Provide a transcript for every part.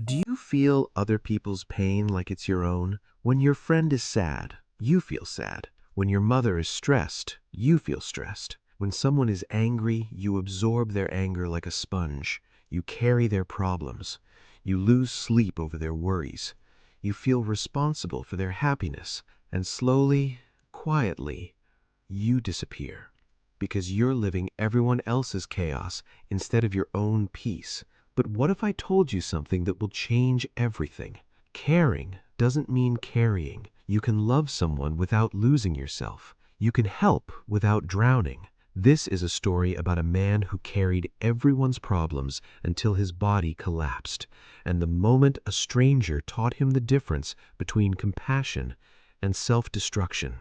Do you feel other people's pain like it's your own? When your friend is sad, you feel sad. When your mother is stressed, you feel stressed. When someone is angry, you absorb their anger like a sponge. You carry their problems. You lose sleep over their worries. You feel responsible for their happiness. And slowly, quietly, you disappear. Because you're living everyone else's chaos instead of your own peace. But what if I told you something that will change everything? Caring doesn't mean carrying. You can love someone without losing yourself. You can help without drowning. This is a story about a man who carried everyone's problems until his body collapsed, and the moment a stranger taught him the difference between compassion and self-destruction.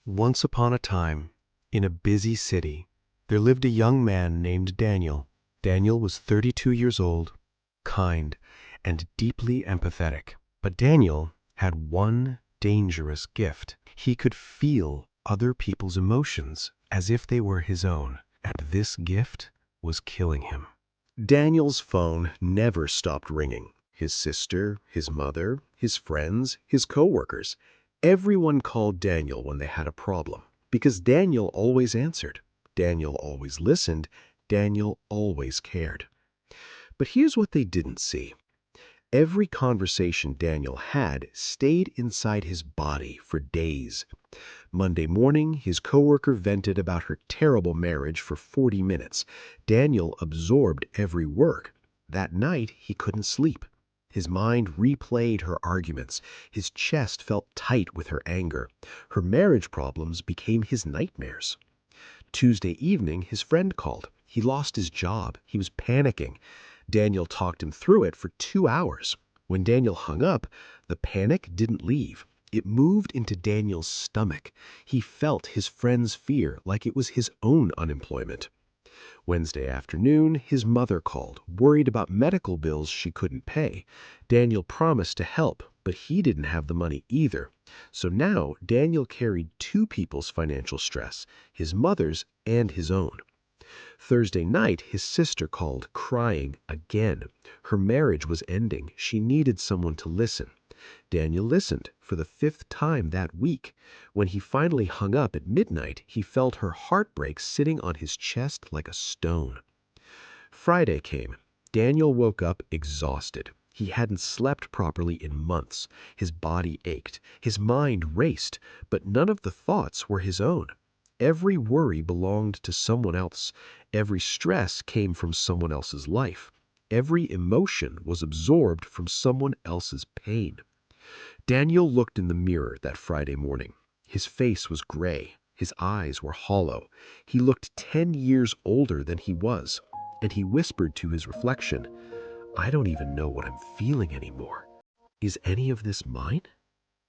Once upon a time, in a busy city, there lived a young man named Daniel. Daniel was 32 years old, kind, and deeply empathetic. But Daniel had one dangerous gift. He could feel other people's emotions as if they were his own, and this gift was killing him. Daniel's phone never stopped ringing. His sister, his mother, his friends, his coworkers, everyone called Daniel when they had a problem, because Daniel always answered. Daniel always listened. Daniel always cared. But here's what they didn't see. Every conversation Daniel had stayed inside his body for days. Monday morning, his coworker vented about her terrible marriage for 40 minutes. Daniel absorbed every word. That night, he couldn't sleep. His mind replayed her arguments. His chest felt tight with her anger. Her marriage problems became his nightmares. Tuesday evening, his friend called. He lost his job. He was panicking. Daniel talked him through it for 2 hours. When Daniel hung up, the panic didn't leave. It moved into Daniel's stomach. He felt his friend's fear like it was his own unemployment. Wednesday afternoon, his mother called, worried about medical bills she couldn't pay. Daniel promised to help, but he didn't have the money either. So now Daniel carried two people's financial stress, his mother's and his own. Thursday night, his sister called, crying again. Her marriage was ending. She needed someone to listen. Daniel listened for the 5th time that week. When he finally hung up at midnight, he felt her heartbreak sitting on his chest like a stone. Friday came. Daniel woke up exhausted. He hadn't slept properly in months. His body ached. His mind raced, but none of the thoughts were his own. Every worry belonged to someone else. Every stress came from someone else's life. Every emotion was absorbed from someone else's pain. Daniel looked in the mirror that Friday morning. His face was gray. His eyes were hollow. He looked 10 years older than he was, and he whispered to his reflection, "I don't even know what I'm feeling anymore. Is any of this mine?"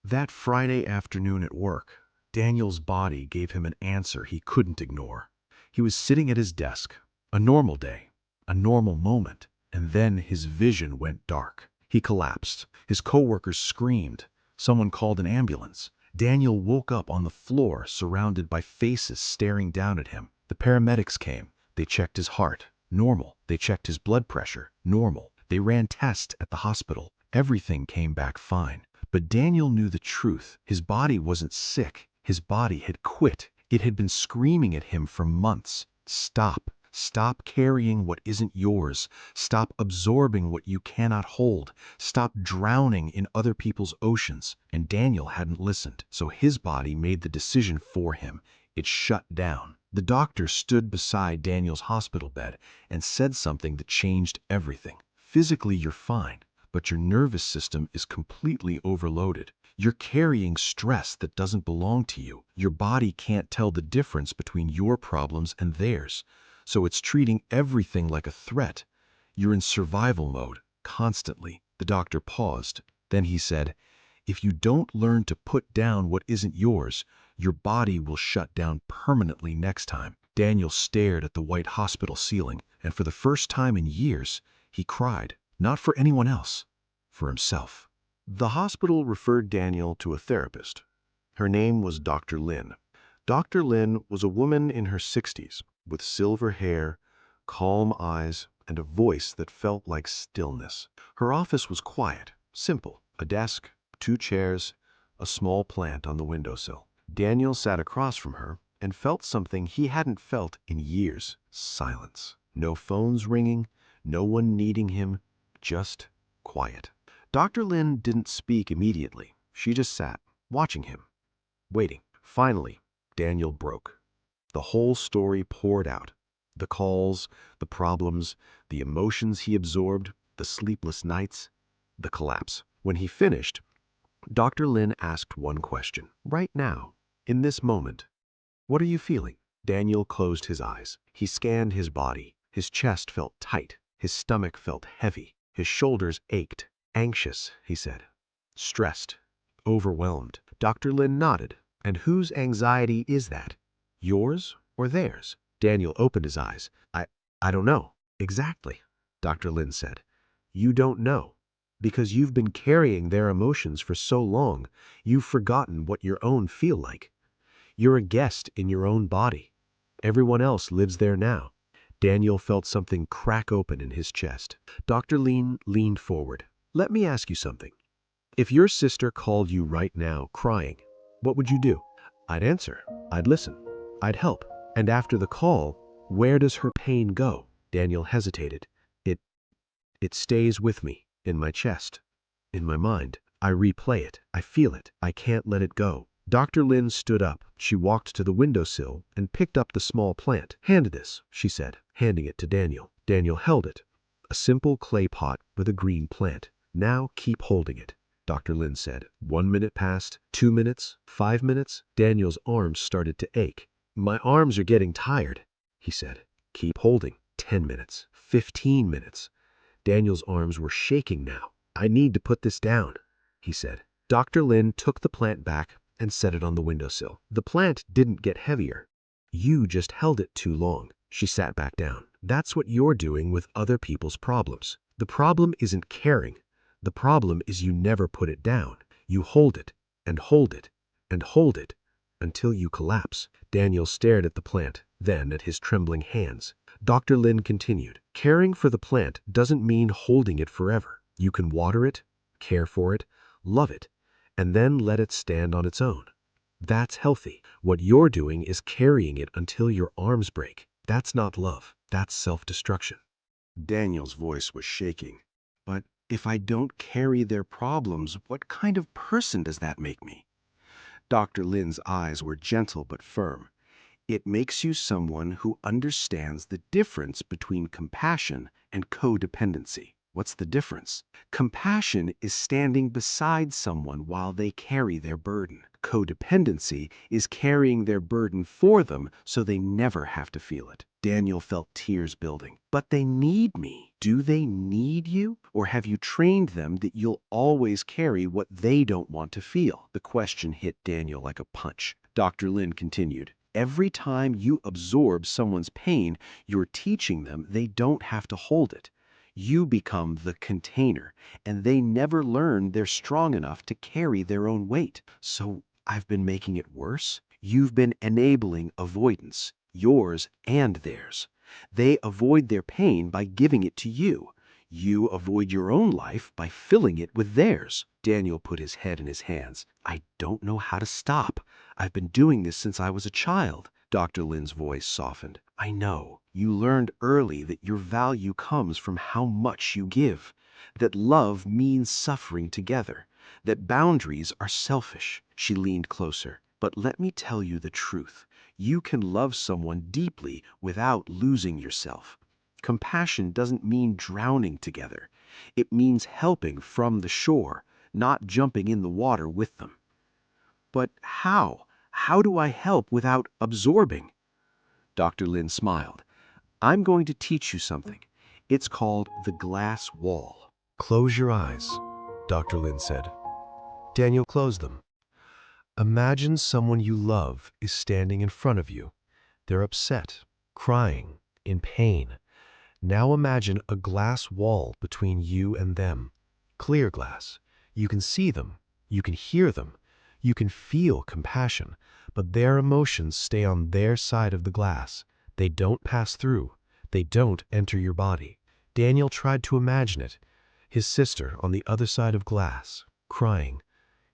That Friday afternoon at work, Daniel's body gave him an answer he couldn't ignore. He was sitting at his desk, a normal day, a normal moment, and then his vision went dark. He collapsed. His coworkers screamed. Someone called an ambulance. Daniel woke up on the floor, surrounded by faces staring down at him. The paramedics came. They checked his heart. Normal. They checked his blood pressure. Normal. They ran tests at the hospital. Everything came back fine. But Daniel knew the truth. His body wasn't sick. His body had quit. It had been screaming at him for months. Stop. Stop carrying what isn't yours. Stop absorbing what you cannot hold. Stop drowning in other people's oceans. And Daniel hadn't listened, so his body made the decision for him. It shut down. The doctor stood beside Daniel's hospital bed and said something that changed everything. Physically, you're fine, but your nervous system is completely overloaded. You're carrying stress that doesn't belong to you. Your body can't tell the difference between your problems and theirs. So it's treating everything like a threat. You're in survival mode, constantly. The doctor paused. Then he said, "If you don't learn to put down what isn't yours, your body will shut down permanently next time." Daniel stared at the white hospital ceiling, and for the first time in years, he cried, not for anyone else, for himself. The hospital referred Daniel to a therapist. Her name was Dr. Lynn. Dr. Lynn was a woman in her 60s, with silver hair, calm eyes, and a voice that felt like stillness. Her office was quiet, simple. A desk, 2 chairs, a small plant on the windowsill. Daniel sat across from her and felt something he hadn't felt in years. Silence. No phones ringing, no one needing him, just quiet. Dr. Lynn didn't speak immediately. She just sat, watching him, waiting. Finally, Daniel broke. The whole story poured out. The calls, the problems, the emotions he absorbed, the sleepless nights, the collapse. When he finished, Dr. Lynn asked one question. Right now, in this moment, what are you feeling? Daniel closed his eyes. He scanned his body. His chest felt tight. His stomach felt heavy. His shoulders ached. Anxious, he said. Stressed. Overwhelmed. Dr. Lynn nodded. And whose anxiety is that? Yours or theirs? Daniel opened his eyes. I don't know. Exactly, Dr. Lynn said. You don't know. Because you've been carrying their emotions for so long, you've forgotten what your own feel like. You're a guest in your own body. Everyone else lives there now. Daniel felt something crack open in his chest. Dr. Lynn leaned forward. Let me ask you something. If your sister called you right now crying, what would you do? I'd answer. I'd listen. I'd help. And after the call, where does her pain go? Daniel hesitated. It it stays with me, in my chest, in my mind. I replay it. I feel it. I can't let it go. Dr. Lynn stood up. She walked to the windowsill and picked up the small plant. Hand this, she said, handing it to Daniel. Daniel held it. A simple clay pot with a green plant. Now keep holding it, Dr. Lynn said. 1 minute passed, 2 minutes, 5 minutes. Daniel's arms started to ache. My arms are getting tired, he said. Keep holding. 10 minutes, 15 minutes. Daniel's arms were shaking now. I need to put this down, he said. Dr. Lynn took the plant back and set it on the windowsill. The plant didn't get heavier. You just held it too long. She sat back down. That's what you're doing with other people's problems. The problem isn't caring. The problem is you never put it down. You hold it and hold it and hold it until you collapse. Daniel stared at the plant, then at his trembling hands. Dr. Lynn continued, caring for the plant doesn't mean holding it forever. You can water it, care for it, love it, and then let it stand on its own. That's healthy. What you're doing is carrying it until your arms break. That's not love. That's self-destruction. Daniel's voice was shaking. But if I don't carry their problems, what kind of person does that make me? Dr. Lynn's eyes were gentle but firm. It makes you someone who understands the difference between compassion and codependency. What's the difference? Compassion is standing beside someone while they carry their burden. Codependency is carrying their burden for them so they never have to feel it. Daniel felt tears building. But they need me. Do they need you? Or have you trained them that you'll always carry what they don't want to feel? The question hit Daniel like a punch. Dr. Lynn continued. Every time you absorb someone's pain, you're teaching them they don't have to hold it. You become the container, and they never learn they're strong enough to carry their own weight. So I've been making it worse? You've been enabling avoidance, yours and theirs. They avoid their pain by giving it to you. You avoid your own life by filling it with theirs. Daniel put his head in his hands. I don't know how to stop. I've been doing this since I was a child. Dr. Lynn's voice softened. I know. You learned early that your value comes from how much you give, that love means suffering together, that boundaries are selfish. She leaned closer. But let me tell you the truth. You can love someone deeply without losing yourself. Compassion doesn't mean drowning together. It means helping from the shore, not jumping in the water with them. But how? How do I help without absorbing? Dr. Lynn smiled. I'm going to teach you something. It's called the glass wall. Close your eyes, Dr. Lynn said. Daniel closed them. Imagine someone you love is standing in front of you. They're upset, crying, in pain. Now imagine a glass wall between you and them. Clear glass. You can see them. You can hear them. You can feel compassion, but their emotions stay on their side of the glass. They don't pass through. They don't enter your body. Daniel tried to imagine it. His sister on the other side of glass, crying.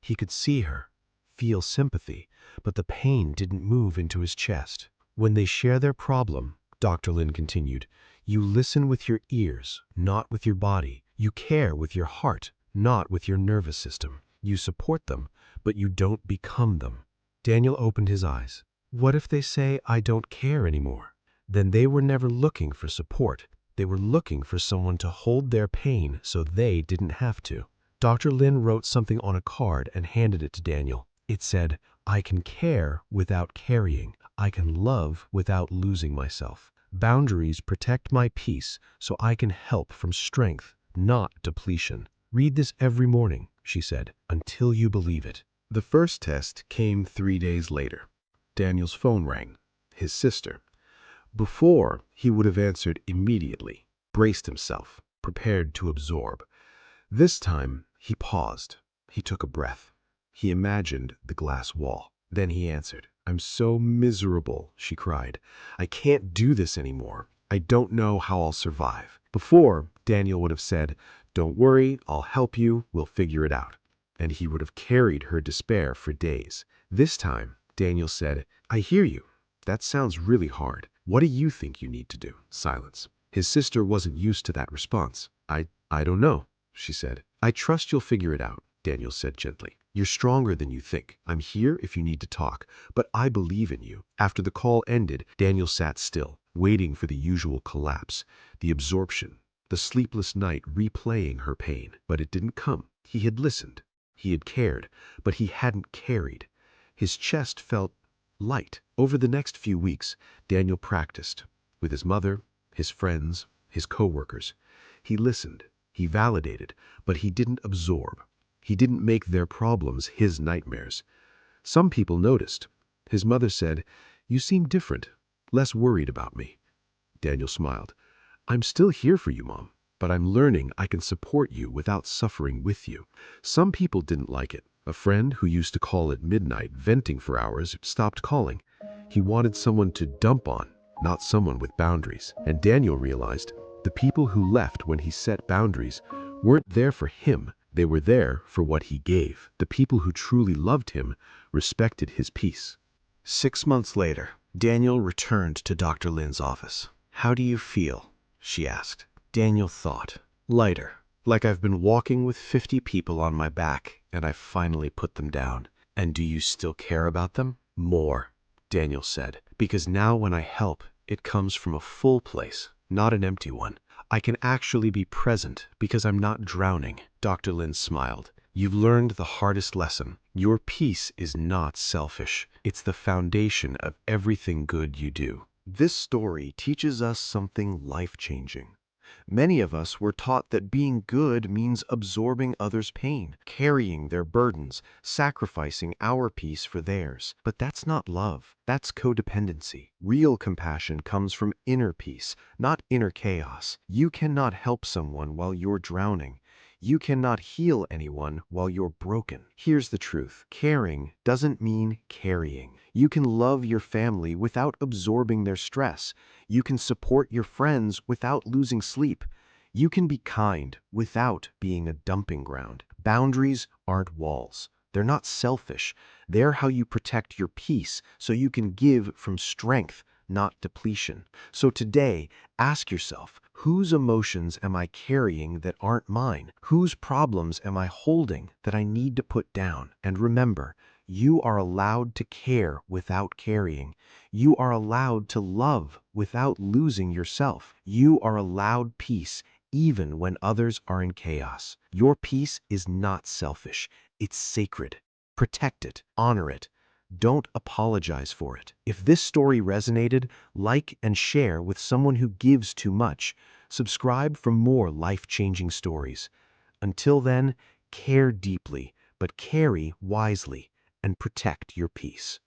He could see her, feel sympathy, but the pain didn't move into his chest. When they share their problem, Dr. Lynn continued, you listen with your ears, not with your body. You care with your heart, not with your nervous system. You support them, but you don't become them. Daniel opened his eyes. What if they say, I don't care anymore? Then they were never looking for support. They were looking for someone to hold their pain so they didn't have to. Dr. Lynn wrote something on a card and handed it to Daniel. It said, I can care without carrying. I can love without losing myself. Boundaries protect my peace so I can help from strength, not depletion. Read this every morning, she said, until you believe it. The first test came 3 days later. Daniel's phone rang. His sister. Before, he would have answered immediately, braced himself, prepared to absorb. This time, he paused. He took a breath. He imagined the glass wall. Then he answered. I'm so miserable, she cried. I can't do this anymore. I don't know how I'll survive. Before, Daniel would have said, don't worry, I'll help you, we'll figure it out. And he would have carried her despair for days. This time, Daniel said, I hear you. That sounds really hard. What do you think you need to do? Silence. His sister wasn't used to that response. I don't know, she said. I trust you'll figure it out, Daniel said gently. You're stronger than you think. I'm here if you need to talk, but I believe in you. After the call ended, Daniel sat still, waiting for the usual collapse, the absorption, the sleepless night replaying her pain. But it didn't come. He had listened. He had cared, but he hadn't carried. His chest felt light. Over the next few weeks, Daniel practiced with his mother, his friends, his coworkers. He listened, he validated, but he didn't absorb. He didn't make their problems his nightmares. Some people noticed. His mother said, you seem different, less worried about me. Daniel smiled. I'm still here for you, Mom, but I'm learning I can support you without suffering with you. Some people didn't like it. A friend who used to call at midnight venting for hours stopped calling. He wanted someone to dump on, not someone with boundaries. And Daniel realized the people who left when he set boundaries weren't there for him. They were there for what he gave. The people who truly loved him respected his peace. 6 months later, Daniel returned to Dr. Lynn's office. How do you feel? She asked. Daniel thought. Lighter. Like I've been walking with 50 people on my back, and I finally put them down. And do you still care about them? More, Daniel said. Because now when I help, it comes from a full place, not an empty one. I can actually be present because I'm not drowning. Dr. Lynn smiled. You've learned the hardest lesson. Your peace is not selfish. It's the foundation of everything good you do. This story teaches us something life-changing. Many of us were taught that being good means absorbing others' pain, carrying their burdens, sacrificing our peace for theirs. But that's not love. That's codependency. Real compassion comes from inner peace, not inner chaos. You cannot help someone while you're drowning. You cannot heal anyone while you're broken. Here's the truth. Caring doesn't mean carrying. You can love your family without absorbing their stress. You can support your friends without losing sleep. You can be kind without being a dumping ground. Boundaries aren't walls. They're not selfish. They're how you protect your peace so you can give from strength, not depletion. So today, ask yourself, whose emotions am I carrying that aren't mine? Whose problems am I holding that I need to put down? And remember, you are allowed to care without carrying. You are allowed to love without losing yourself. You are allowed peace even when others are in chaos. Your peace is not selfish. It's sacred. Protect it. Honor it. Don't apologize for it. If this story resonated, like and share with someone who gives too much. Subscribe for more life-changing stories. Until then, care deeply, but carry wisely and protect your peace.